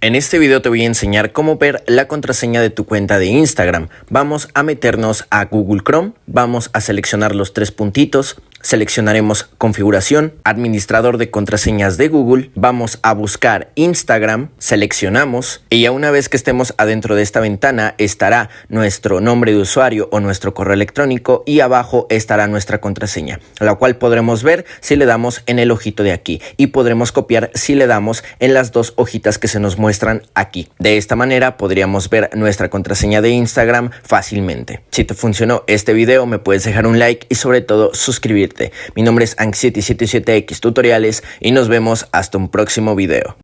En este video te voy a enseñar cómo ver la contraseña de tu cuenta de Instagram. Vamos a meternos a Google Chrome, vamos a seleccionar los tres puntitos, seleccionaremos configuración, administrador de contraseñas de Google, vamos a buscar Instagram, seleccionamos y ya una vez que estemos adentro de esta ventana estará nuestro nombre de usuario o nuestro correo electrónico y abajo estará nuestra contraseña, la cual podremos ver si le damos en el ojito de aquí y podremos copiar si le damos en las dos hojitas que se nos muestran aquí. De esta manera podríamos ver nuestra contraseña de Instagram fácilmente. Si te funcionó este video me puedes dejar un like y sobre todo suscribirte. Mi nombre es Anxiety77X Tutoriales y nos vemos hasta un próximo video.